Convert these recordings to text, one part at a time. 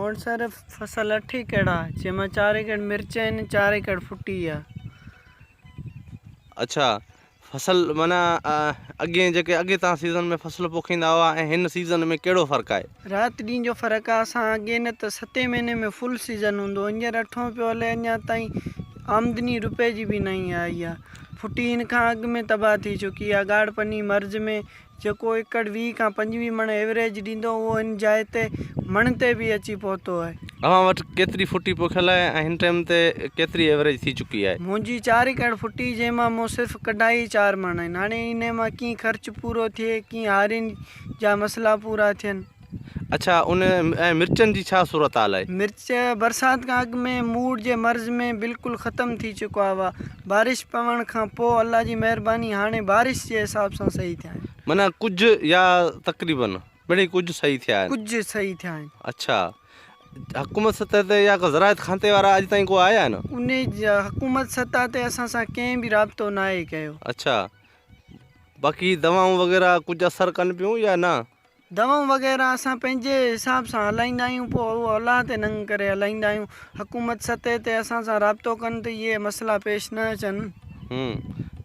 वटि सर फसल 8 एकड़ आहे, जंहिंमां 4 एकड़ मिर्च आहिनि, 4 एकड़ फुटी आहे। अच्छा, फसल माना अॻे जेके अॻे तव्हां सीज़न में फसल पोखींदा हुआ ऐं हिन सीज़न में कहिड़ो फ़र्क़ु आहे? राति ॾींहं जो फ़र्क़ु आहे। असां अॻे न त 7 महीने में फुल सीज़न हूंदो, हींअर 8 पियो हले, अञा ताईं आमदनी रुपए जी बि न आई आहे। फुटी हिन खां अॻु में तबाह थी चुकी आहे। ॻाढ़पनी मर्ज़ में जेको एकड़ 20 खां 25 मण एवरेज ॾींदो, उहो हिन जाइ ते मण ते बि अची पहुतो आहे। अव्हां वटि केतिरी फुटी पोखियल आहे ऐं हिन टाइम ते केतिरी एवरेज थी चुकी आहे? मुंहिंजी 4 एकड़ फुटी, जंहिंमां मूं सिर्फ़ु कढाई 4 मण आहिनि। हाणे इन मां कीअं ख़र्चु पूरो थिए, कीअं हारियुनि जा मसइला पूरा थियनि। अच्छा, उन ऐं मिर्चनि जी छा सूरत हाल आहे? मिर्च बरसाति खां अॻु में मूड़ जे मर्ज़ में बिल्कुलु ख़तमु थी चुको आहे। बारिश पवण खां पोइ अल्लाह जी महिरबानी हाणे बारिश जे हिसाब सां सही थिया आहिनि। माना कुझु या तक़रीबन ॿिनी कुझु सही थिया आहिनि? कुझु सही थिया आहिनि। अच्छा, हुकूमत सतह ते या ज़रायत खाते वारा अॼु ताईं को आया आहिनि? उन हुकूमत सतह ते असां सां कंहिं बि राब्तो न आहे कयो। अच्छा, बाक़ी दवाऊं वग़ैरह कुझु असरु कनि पियूं या न? दवाऊं वग़ैरह असां पंहिंजे हिसाब सां हलाईंदा आहियूं, पोइ उहो अलाह ते नंग करे हलाईंदा आहियूं। हुकूमत सतह ते असां सां राब्तो कनि त इहे मसइला पेश न अचनि।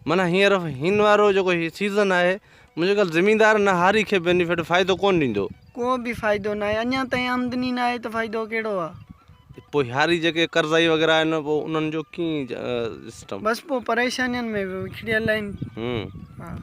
माना हींअर हिन वारो जेको सीज़न आहे, मुंहिंजे ख़्याल ज़मीनदार न हारी खे बेनिफिट फ़ाइदो कोन ॾींदो। को बि फ़ाइदो न आहे, अञा ताईं आमदनी न आहे त फ़ाइदो कहिड़ो आहे। पोइ हारी जेके कर्ज़ाई वग़ैरह आहिनि, पोइ उन्हनि जो कीअं सिस्टम? बसि पोइ परेशानियुनि में विकिड़ियल आहिनि। हा।